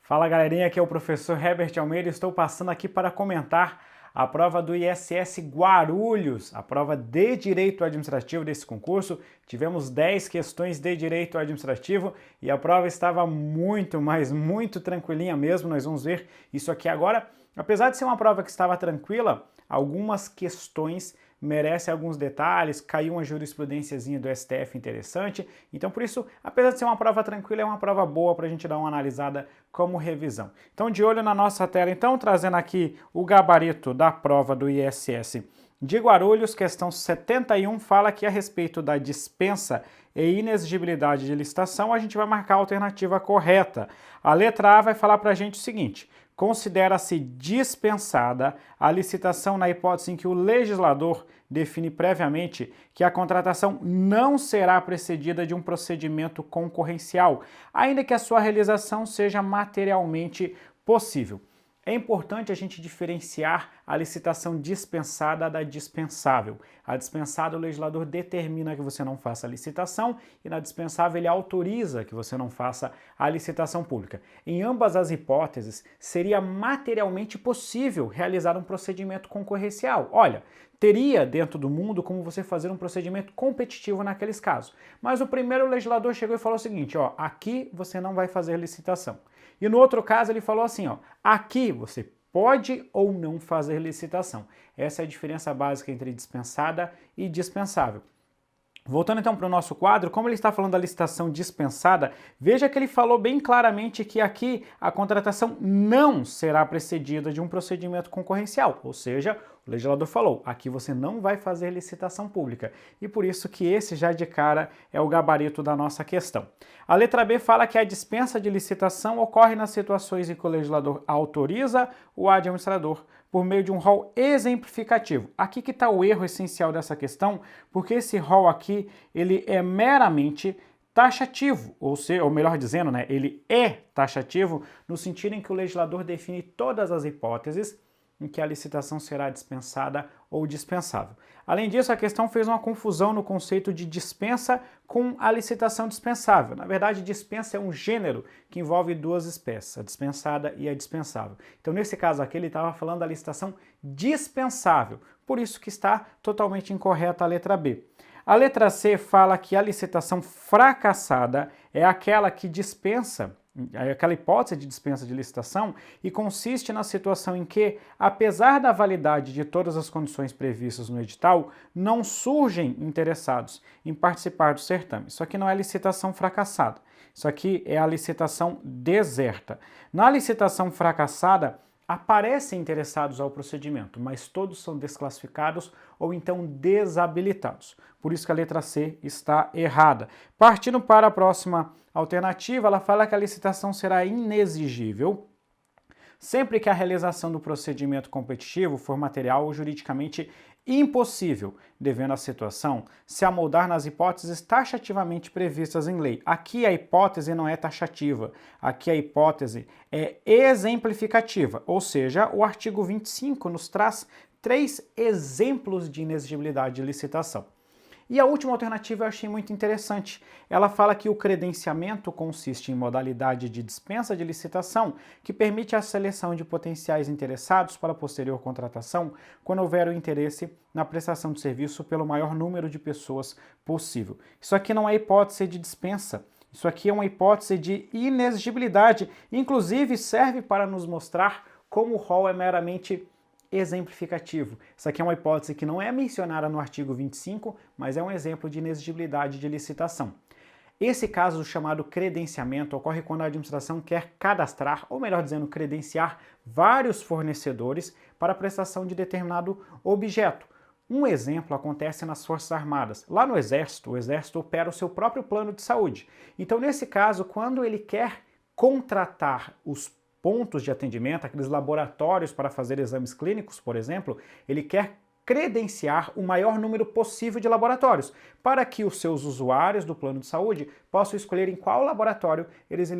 Fala galerinha, aqui é o professor Herbert Almeida. Estou passando aqui para comentar a prova do ISS Guarulhos, a prova de Direito Administrativo desse concurso. Tivemos 10 questões de Direito Administrativo e a prova estava muito, mas muito tranquilinha mesmo. Nós vamos ver isso aqui agora. Apesar de ser uma prova que estava tranquila, algumas questões merecem alguns detalhes, caiu uma jurisprudênciazinha do STF interessante, então por isso, apesar de ser uma prova tranquila, é uma prova boa para a gente dar uma analisada como revisão. Então de olho na nossa tela, então, trazendo aqui o gabarito da prova do ISS de Guarulhos, questão 71, fala aqui a respeito da dispensa e inexigibilidade de licitação, a gente vai marcar a alternativa correta. A letra A vai falar para a gente o seguinte: considera-se dispensada a licitação na hipótese em que o legislador define previamente que a contratação não será precedida de um procedimento concorrencial, ainda que a sua realização seja materialmente possível. É importante a gente diferenciar a licitação dispensada da dispensável. A dispensada, o legislador determina que você não faça a licitação e na dispensável ele autoriza que você não faça a licitação pública. Em ambas as hipóteses, seria materialmente possível realizar um procedimento concorrencial. Olha, teria dentro do mundo como você fazer um procedimento competitivo naqueles casos. Mas o primeiro legislador chegou e falou o seguinte, ó, aqui você não vai fazer licitação. E no outro caso ele falou assim, ó, aqui você pode ou não fazer licitação. Essa é a diferença básica entre dispensada e dispensável. Voltando então para o nosso quadro, como ele está falando da licitação dispensada, veja que ele falou bem claramente que aqui a contratação não será precedida de um procedimento concorrencial, ou seja, o legislador falou, aqui você não vai fazer licitação pública, e por isso que esse já de cara é o gabarito da nossa questão. A letra B fala que a dispensa de licitação ocorre nas situações em que o legislador autoriza o administrador por meio de um rol exemplificativo. Aqui que está o erro essencial dessa questão, porque esse rol aqui, ele é meramente taxativo, ou melhor dizendo, né, ele é taxativo no sentido em que o legislador define todas as hipóteses em que a licitação será dispensada ou dispensável. Além disso, a questão fez uma confusão no conceito de dispensa com a licitação dispensável. Na verdade, dispensa é um gênero que envolve duas espécies, a dispensada e a dispensável. Então, nesse caso aqui, ele estava falando da licitação dispensável, por isso que está totalmente incorreta a letra B. A letra C fala que a licitação fracassada é aquela que dispensa, aquela hipótese de dispensa de licitação, e consiste na situação em que, apesar da validade de todas as condições previstas no edital, não surgem interessados em participar do certame. Isso aqui não é licitação fracassada, isso aqui é a licitação deserta. Na licitação fracassada, aparecem interessados ao procedimento, mas todos são desclassificados ou então desabilitados. Por isso que a letra C está errada. Partindo para a próxima alternativa, ela fala que a licitação será inexigível sempre que a realização do procedimento competitivo for material ou juridicamente impossível, devendo a situação se amoldar nas hipóteses taxativamente previstas em lei. Aqui a hipótese não é taxativa, aqui a hipótese é exemplificativa, ou seja, o artigo 25 nos traz 3 exemplos de inexigibilidade de licitação. E a última alternativa eu achei muito interessante. Ela fala que o credenciamento consiste em modalidade de dispensa de licitação que permite a seleção de potenciais interessados para posterior contratação quando houver o interesse na prestação de serviço pelo maior número de pessoas possível. Isso aqui não é hipótese de dispensa. Isso aqui é uma hipótese de inexigibilidade. Inclusive serve para nos mostrar como o rol é meramente exemplificativo. Isso aqui é uma hipótese que não é mencionada no artigo 25, mas é um exemplo de inexigibilidade de licitação. Esse caso chamado credenciamento ocorre quando a administração quer cadastrar, ou melhor dizendo, credenciar vários fornecedores para a prestação de determinado objeto. Um exemplo acontece nas Forças Armadas. Lá no Exército, o Exército opera o seu próprio plano de saúde. Então, nesse caso, quando ele quer contratar os pontos de atendimento, aqueles laboratórios para fazer exames clínicos, por exemplo, ele quer credenciar o maior número possível de laboratórios, para que os seus usuários do plano de saúde possam escolher em qual laboratório eles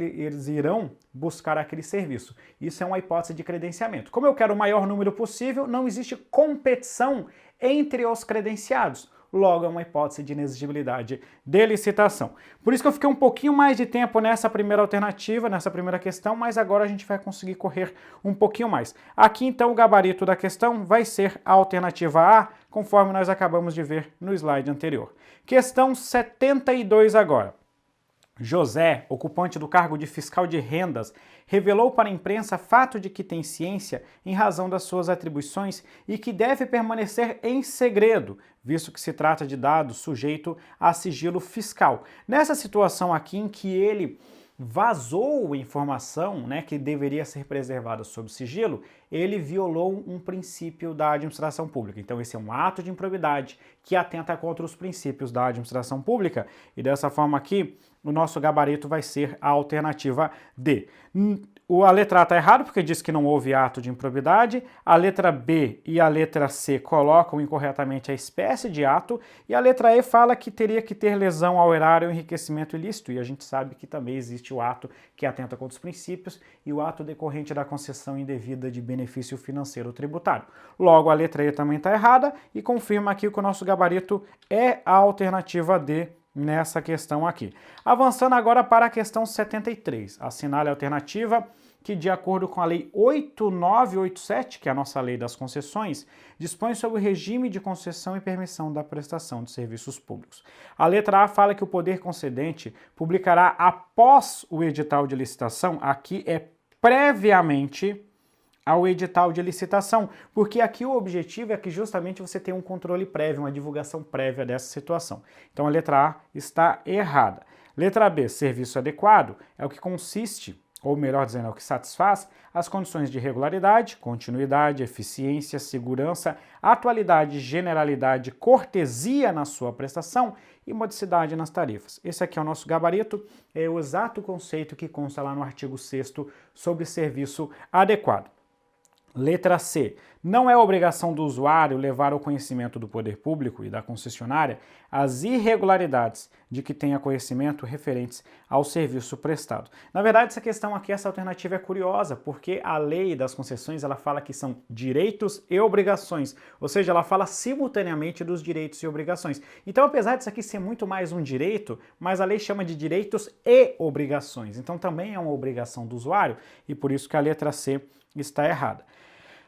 irão buscar aquele serviço. Isso é uma hipótese de credenciamento. Como eu quero o maior número possível, não existe competição entre os credenciados. logo é uma hipótese de inexigibilidade de licitação. Por isso que eu fiquei um pouquinho mais de tempo nessa primeira alternativa, nessa primeira questão, mas agora a gente vai conseguir correr um pouquinho mais. Aqui então o gabarito da questão vai ser a alternativa A, conforme nós acabamos de ver no slide anterior. Questão 72 agora. José, ocupante do cargo de fiscal de rendas, revelou para a imprensa fato de que tem ciência em razão das suas atribuições e que deve permanecer em segredo, visto que se trata de dado sujeito a sigilo fiscal. Nessa situação aqui em que ele vazou informação, que deveria ser preservada sob sigilo, ele violou um princípio da administração pública. Então esse é um ato de improbidade que atenta contra os princípios da administração pública e dessa forma aqui o nosso gabarito vai ser a alternativa D. A letra A está errada porque diz que não houve ato de improbidade, a letra B e a letra C colocam incorretamente a espécie de ato e a letra E fala que teria que ter lesão ao erário ou enriquecimento ilícito e a gente sabe que também existe o ato que atenta contra os princípios e o ato decorrente da concessão indevida de benefício financeiro tributário. Logo, a letra E também está errada e confirma aqui que o nosso gabarito é a alternativa D nessa questão aqui. Avançando agora para a questão 73. Assinale a alternativa que, de acordo com a Lei 8987, que é a nossa lei das concessões, dispõe sobre o regime de concessão e permissão da prestação de serviços públicos. A letra A fala que o poder concedente publicará após o edital de licitação, aqui é previamente ao edital de licitação, porque aqui o objetivo é que justamente você tenha um controle prévio, uma divulgação prévia dessa situação. Então a letra A está errada. Letra B, serviço adequado, é o que consiste, ou melhor dizendo, é o que satisfaz as condições de regularidade, continuidade, eficiência, segurança, atualidade, generalidade, cortesia na sua prestação e modicidade nas tarifas. Esse aqui é o nosso gabarito, é o exato conceito que consta lá no artigo 6º sobre serviço adequado. Letra C. Não é obrigação do usuário levar ao conhecimento do poder público e da concessionária as irregularidades de que tenha conhecimento referentes ao serviço prestado. Na verdade, essa questão aqui, essa alternativa é curiosa, porque a lei das concessões, ela fala que são direitos e obrigações, ou seja, ela fala simultaneamente dos direitos e obrigações. Então, apesar disso aqui ser muito mais um direito, mas a lei chama de direitos e obrigações. Então, também é uma obrigação do usuário e por isso que a letra C está errada.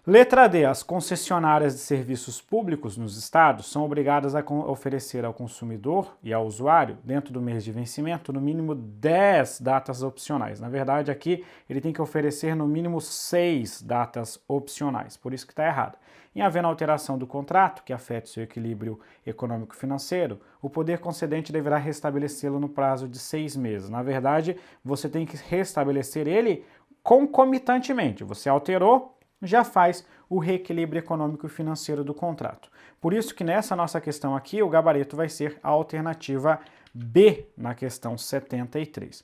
Letra D. As concessionárias de serviços públicos nos estados são obrigadas a oferecer ao consumidor e ao usuário, dentro do mês de vencimento, no mínimo 10 datas opcionais. Na verdade, aqui ele tem que oferecer no mínimo 6 datas opcionais, por isso que está errado. Em havendo alteração do contrato que afete seu equilíbrio econômico-financeiro, o poder concedente deverá restabelecê-lo no prazo de 6 meses. Na verdade, você tem que restabelecer ele concomitantemente. Você alterou, já faz o reequilíbrio econômico e financeiro do contrato. Por isso que nessa nossa questão aqui, o gabarito vai ser a alternativa B na questão 73.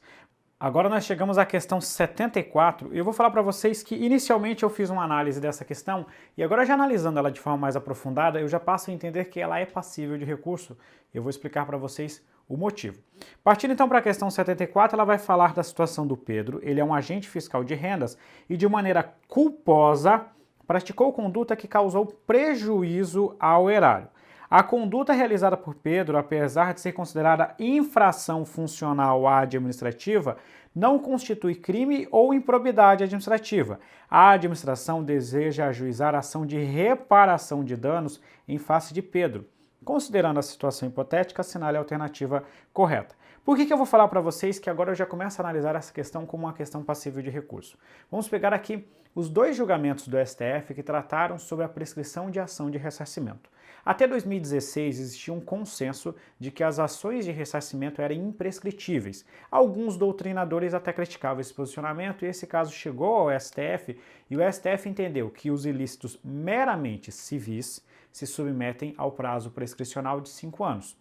Agora nós chegamos à questão 74 e eu vou falar para vocês que inicialmente eu fiz uma análise dessa questão e agora já analisando ela de forma mais aprofundada, eu já passo a entender que ela é passível de recurso. Eu vou explicar para vocês o motivo. Partindo então para a questão 74, ela vai falar da situação do Pedro. Ele é um agente fiscal de rendas e de maneira culposa praticou conduta que causou prejuízo ao erário. A conduta realizada por Pedro, apesar de ser considerada infração funcional administrativa, não constitui crime ou improbidade administrativa. A administração deseja ajuizar a ação de reparação de danos em face de Pedro. Considerando a situação hipotética, assinale a alternativa correta. Por que eu vou falar para vocês que agora eu já começo a analisar essa questão como uma questão passível de recurso? Vamos pegar aqui os 2 julgamentos do STF que trataram sobre a prescrição de ação de ressarcimento. Até 2016 existia um consenso de que as ações de ressarcimento eram imprescritíveis. Alguns doutrinadores até criticavam esse posicionamento e esse caso chegou ao STF e o STF entendeu que os ilícitos meramente civis se submetem ao prazo prescricional de 5 anos.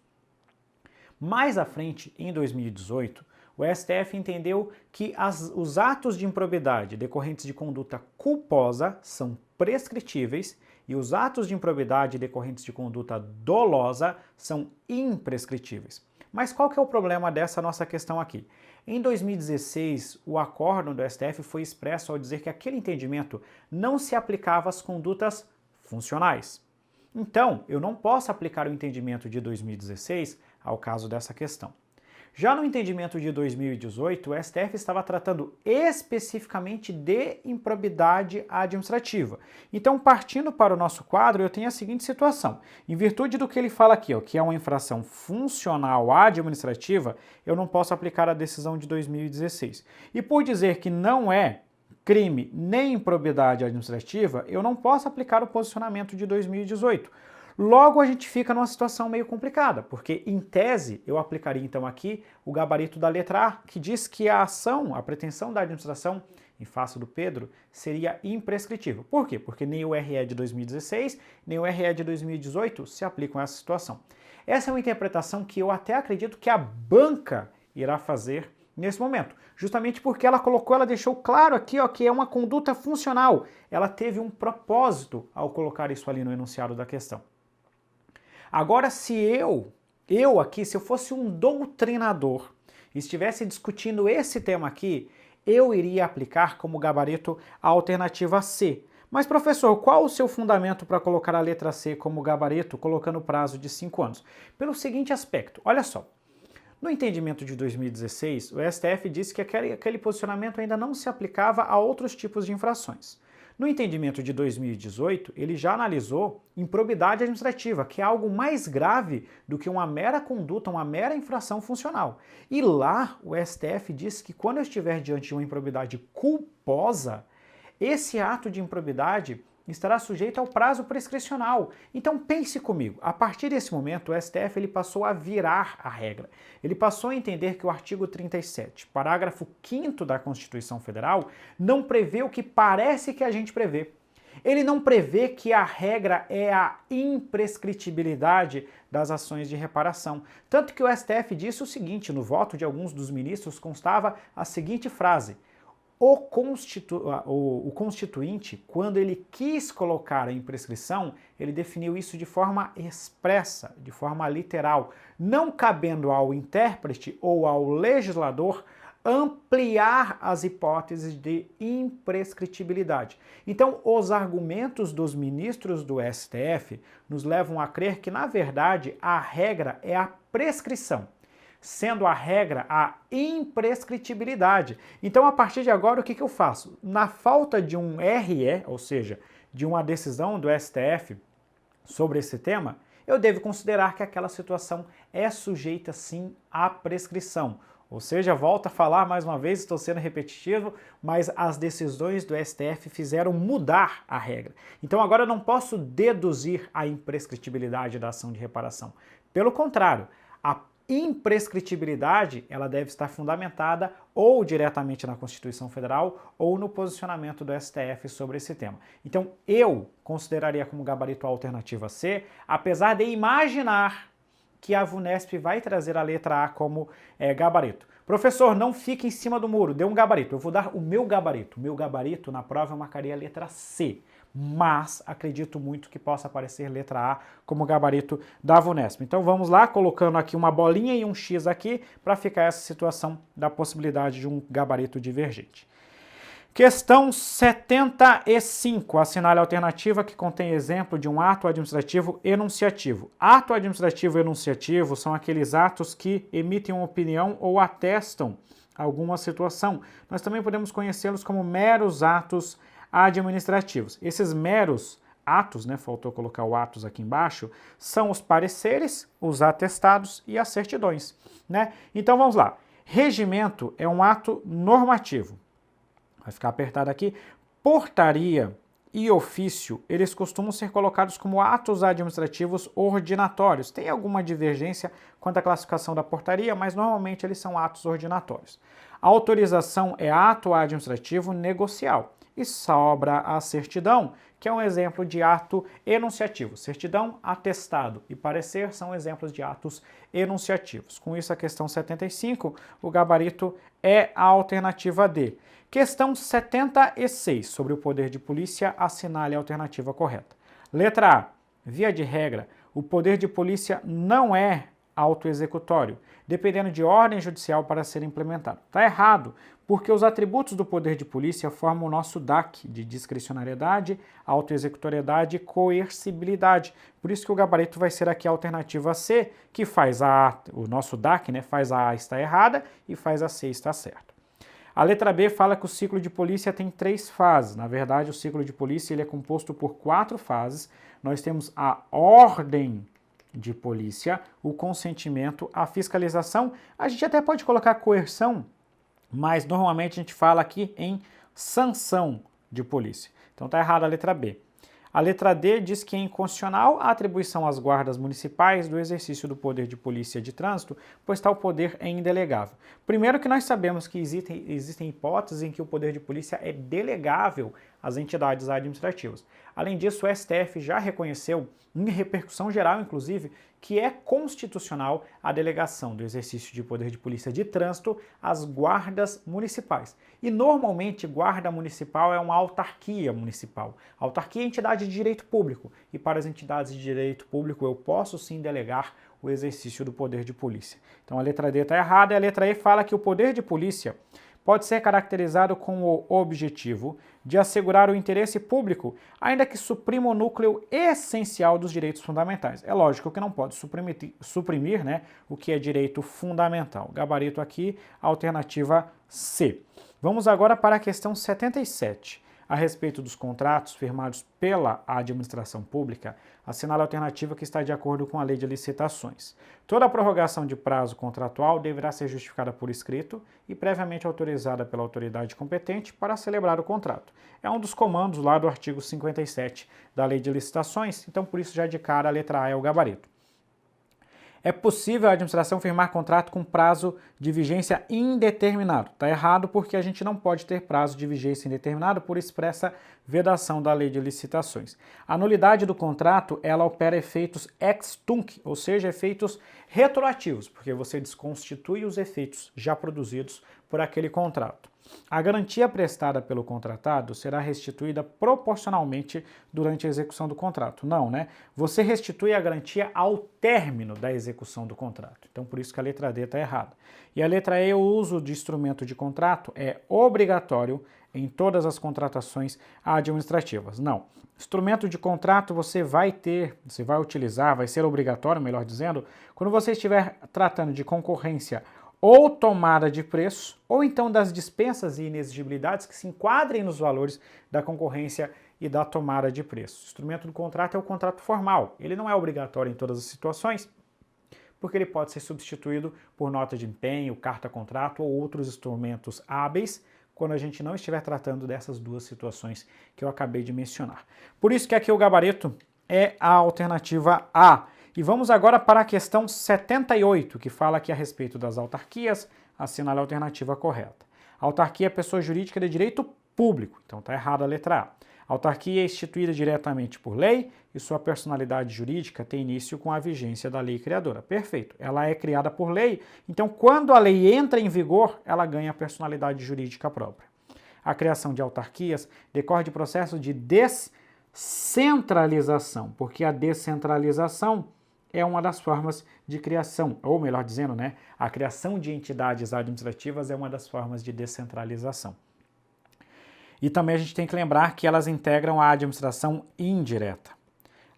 Mais à frente, em 2018, o STF entendeu que os atos de improbidade decorrentes de conduta culposa são prescritíveis e os atos de improbidade decorrentes de conduta dolosa são imprescritíveis. Mas qual que é o problema dessa nossa questão aqui? Em 2016, o acórdão do STF foi expresso ao dizer que aquele entendimento não se aplicava às condutas funcionais. Então, eu não posso aplicar o entendimento de 2016 ao caso dessa questão. Já no entendimento de 2018, o STF estava tratando especificamente de improbidade administrativa. Então, partindo para o nosso quadro, eu tenho a seguinte situação. Em virtude do que ele fala aqui, que é uma infração funcional administrativa, eu não posso aplicar a decisão de 2016. E por dizer que não é crime nem improbidade administrativa, eu não posso aplicar o posicionamento de 2018. Logo, a gente fica numa situação meio complicada, porque, em tese, eu aplicaria então aqui o gabarito da letra A, que diz que a ação, a pretensão da administração, em face do Pedro, seria imprescritível. Por quê? Porque nem o RE de 2016, nem o RE de 2018 se aplicam a essa situação. Essa é uma interpretação que eu até acredito que a banca irá fazer nesse momento, justamente porque ela deixou claro aqui, que é uma conduta funcional. Ela teve um propósito ao colocar isso ali no enunciado da questão. Agora, se eu fosse um doutrinador e estivesse discutindo esse tema aqui, eu iria aplicar como gabarito a alternativa C. Mas, professor, qual o seu fundamento para colocar a letra C como gabarito, colocando o prazo de 5 anos? Pelo seguinte aspecto, olha só. No entendimento de 2016, o STF disse que aquele posicionamento ainda não se aplicava a outros tipos de infrações. No entendimento de 2018, ele já analisou improbidade administrativa, que é algo mais grave do que uma mera conduta, uma mera infração funcional. E lá o STF disse que quando eu estiver diante de uma improbidade culposa, esse ato de improbidade estará sujeito ao prazo prescricional. Então pense comigo, a partir desse momento o STF ele passou a virar a regra. Ele passou a entender que o artigo 37, parágrafo 5º da Constituição Federal, não prevê o que parece que a gente prevê. Ele não prevê que a regra é a imprescritibilidade das ações de reparação. Tanto que o STF disse o seguinte, no voto de alguns dos ministros constava a seguinte frase: o constituinte, quando ele quis colocar a imprescrição, ele definiu isso de forma expressa, de forma literal, não cabendo ao intérprete ou ao legislador ampliar as hipóteses de imprescritibilidade. Então, os argumentos dos ministros do STF nos levam a crer que, na verdade, a regra é a prescrição, sendo a regra a imprescritibilidade. Então, a partir de agora, o que eu faço? Na falta de um RE, ou seja, de uma decisão do STF sobre esse tema, eu devo considerar que aquela situação é sujeita, sim, à prescrição. Ou seja, volto a falar mais uma vez, estou sendo repetitivo, mas as decisões do STF fizeram mudar a regra. Então, agora eu não posso deduzir a imprescritibilidade da ação de reparação. Pelo contrário, a imprescritibilidade ela deve estar fundamentada ou diretamente na Constituição Federal ou no posicionamento do STF sobre esse tema. Então eu consideraria como gabarito a alternativa C, apesar de imaginar que a VUNESP vai trazer a letra A como gabarito. Professor, não fique em cima do muro, dê um gabarito. Eu vou dar o meu gabarito. O meu gabarito na prova eu marcaria a letra C, mas acredito muito que possa aparecer letra A como gabarito da VUNESP. Então vamos lá, colocando aqui uma bolinha e um X aqui para ficar essa situação da possibilidade de um gabarito divergente. Questão 75, assinale a alternativa que contém exemplo de um ato administrativo enunciativo. Ato administrativo enunciativo são aqueles atos que emitem uma opinião ou atestam alguma situação. Nós também podemos conhecê-los como meros atos administrativos. Esses meros atos, faltou colocar o atos aqui embaixo, são os pareceres, os atestados e as certidões, Então vamos lá. Regimento é um ato normativo. Vai ficar apertado aqui. Portaria e ofício, eles costumam ser colocados como atos administrativos ordinatórios. Tem alguma divergência quanto à classificação da portaria, mas normalmente eles são atos ordinatórios. A autorização é ato administrativo negocial. E sobra a certidão, que é um exemplo de ato enunciativo. Certidão, atestado e parecer são exemplos de atos enunciativos. Com isso, a questão 75, o gabarito é a alternativa D. Questão 76, sobre o poder de polícia, assinale a alternativa correta. Letra A. Via de regra, o poder de polícia não é autoexecutório, dependendo de ordem judicial para ser implementado. Está errado, porque os atributos do poder de polícia formam o nosso DAC, de discricionariedade, autoexecutoriedade e coercibilidade. Por isso que o gabarito vai ser aqui a alternativa C, que faz o nosso DAC, né, faz a A está errada e faz a C está certa. A letra B fala que o ciclo de polícia tem 3 fases. Na verdade, o ciclo de polícia ele é composto por 4 fases. Nós temos a ordem de polícia, o consentimento, a fiscalização. A gente até pode colocar coerção, mas normalmente a gente fala aqui em sanção de polícia. Então está errada a letra B. A letra D diz que é inconstitucional a atribuição às guardas municipais do exercício do poder de polícia de trânsito, pois tal poder é indelegável. Primeiro que nós sabemos que existem hipóteses em que o poder de polícia é delegável às entidades administrativas. Além disso, o STF já reconheceu, em repercussão geral inclusive, que é constitucional a delegação do exercício de poder de polícia de trânsito às guardas municipais. E normalmente guarda municipal é uma autarquia municipal. A autarquia é entidade de direito público e para as entidades de direito público eu posso sim delegar o exercício do poder de polícia. Então a letra D está errada e a letra E fala que o poder de polícia pode ser caracterizado com o objetivo de assegurar o interesse público, ainda que suprima o núcleo essencial dos direitos fundamentais. É lógico que não pode suprimir, né, o que é direito fundamental. Gabarito aqui, alternativa C. Vamos agora para a questão 77. A respeito dos contratos firmados pela administração pública, assinala a alternativa que está de acordo com a Lei de Licitações. Toda prorrogação de prazo contratual deverá ser justificada por escrito e previamente autorizada pela autoridade competente para celebrar o contrato. É um dos comandos lá do artigo 57 da Lei de Licitações, então por isso já de cara a letra A é o gabarito. É possível a administração firmar contrato com prazo de vigência indeterminado. Está errado porque a gente não pode ter prazo de vigência indeterminado por expressa vedação da Lei de Licitações. A nulidade do contrato, ela opera efeitos ex tunc, ou seja, efeitos retroativos, porque você desconstitui os efeitos já produzidos por aquele contrato. A garantia prestada pelo contratado será restituída proporcionalmente durante a execução do contrato. Não, né? Você restitui a garantia ao término da execução do contrato. Então, por isso que a letra D está errada. E a letra E, o uso de instrumento de contrato é obrigatório em todas as contratações administrativas. Não. Instrumento de contrato você vai utilizar, vai ser obrigatório, melhor dizendo, quando você estiver tratando de concorrência ou tomada de preço, ou então das dispensas e inexigibilidades que se enquadrem nos valores da concorrência e da tomada de preço. O instrumento do contrato é o contrato formal. Ele não é obrigatório em todas as situações, porque ele pode ser substituído por nota de empenho, carta-contrato ou outros instrumentos hábeis, quando a gente não estiver tratando dessas duas situações que eu acabei de mencionar. Por isso que aqui o gabarito é a alternativa A. E vamos agora para a questão 78, que fala aqui a respeito das autarquias, assinale a alternativa correta. A autarquia é pessoa jurídica de direito público, então está errada a letra A. A autarquia é instituída diretamente por lei e sua personalidade jurídica tem início com a vigência da lei criadora. Perfeito, ela é criada por lei, então quando a lei entra em vigor, ela ganha personalidade jurídica própria. A criação de autarquias decorre de processo de descentralização, porque a descentralização é uma das formas de criação, ou melhor dizendo, né, a criação de entidades administrativas é uma das formas de descentralização. E também a gente tem que lembrar que elas integram a administração indireta.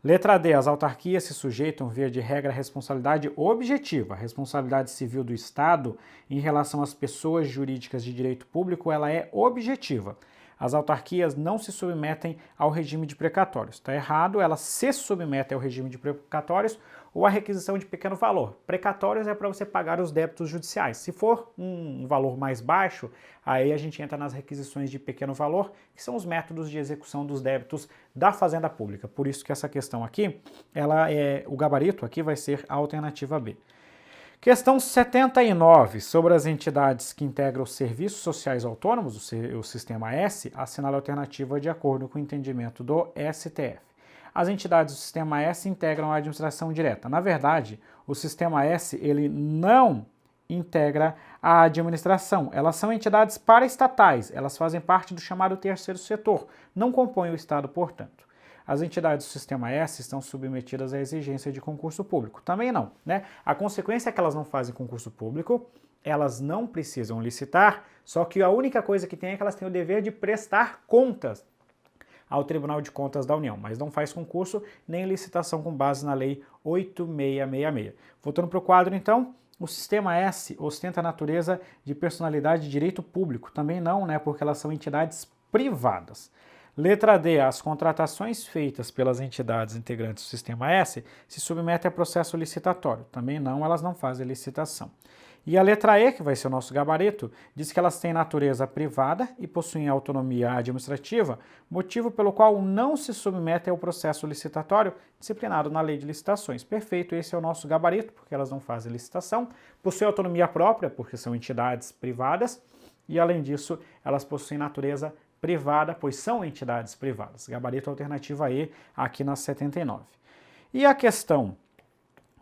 Letra D. As autarquias se sujeitam, via de regra, à responsabilidade objetiva. A responsabilidade civil do Estado em relação às pessoas jurídicas de direito público, ela é objetiva. As autarquias não se submetem ao regime de precatórios. Está errado, elas se submetem ao regime de precatórios ou à requisição de pequeno valor. Precatórios é para você pagar os débitos judiciais. Se for um valor mais baixo, aí a gente entra nas requisições de pequeno valor, que são os métodos de execução dos débitos da Fazenda Pública. Por isso que essa questão aqui, o gabarito aqui vai ser a alternativa B. Questão 79, sobre as entidades que integram os serviços sociais autônomos, o Sistema S, assinala a alternativa de acordo com o entendimento do STF. As entidades do Sistema S integram a administração direta. Na verdade, o Sistema S ele não integra a administração. Elas são entidades paraestatais, elas fazem parte do chamado terceiro setor, não compõem o Estado, portanto. as entidades do Sistema S estão submetidas à exigência de concurso público. Também não, né? A consequência é que elas não fazem concurso público, elas não precisam licitar, só que a única coisa que tem é que elas têm o dever de prestar contas ao Tribunal de Contas da União, mas não faz concurso nem licitação com base na Lei 8666. Voltando para o quadro, então, o Sistema S ostenta a natureza de personalidade de direito público. Também não, né, porque elas são entidades privadas. Letra D. As contratações feitas pelas entidades integrantes do Sistema S se submetem a processo licitatório. Também não, elas não fazem licitação. E a letra E, que vai ser o nosso gabarito, diz que elas têm natureza privada e possuem autonomia administrativa, motivo pelo qual não se submetem ao processo licitatório disciplinado na Lei de Licitações. Perfeito, esse é o nosso gabarito, porque elas não fazem licitação, possuem autonomia própria, porque são entidades privadas, e além disso, elas possuem natureza privada, pois são entidades privadas. Gabarito alternativa E, aqui na 79. E a questão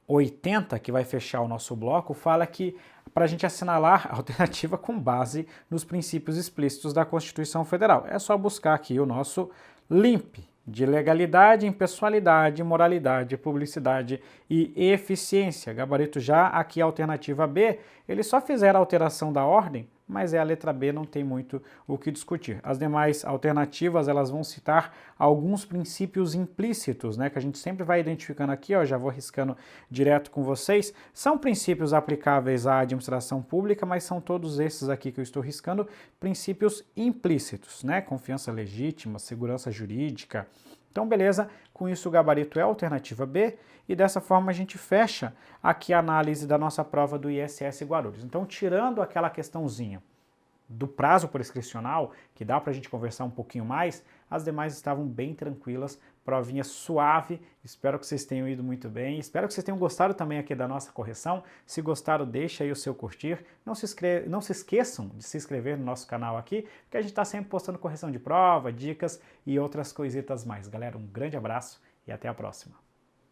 80, que vai fechar o nosso bloco, fala que para a gente assinalar a alternativa com base nos princípios explícitos da Constituição Federal. É só buscar aqui o nosso LIMP, de legalidade, impessoalidade, moralidade, publicidade e eficiência. Gabarito já, aqui a alternativa B, eles só fizeram a alteração da ordem, mas é a letra B, não tem muito o que discutir. As demais alternativas, elas vão citar alguns princípios implícitos, né, que a gente sempre vai identificando aqui, ó, já vou riscando direto com vocês. São princípios aplicáveis à administração pública, mas são todos esses aqui que eu estou riscando princípios implícitos, né, confiança legítima, segurança jurídica. Então, beleza, com isso o gabarito é a alternativa B e dessa forma a gente fecha aqui a análise da nossa prova do ISS Guarulhos. Então, tirando aquela questãozinha do prazo prescricional, que dá para a gente conversar um pouquinho mais, as demais estavam bem tranquilas, provinha suave, espero que vocês tenham ido muito bem, espero que vocês tenham gostado também aqui da nossa correção. Se gostaram, deixa aí o seu curtir, não se esqueçam de se inscrever no nosso canal aqui, porque a gente está sempre postando correção de prova, dicas e outras coisitas mais. Galera, um grande abraço e até a próxima.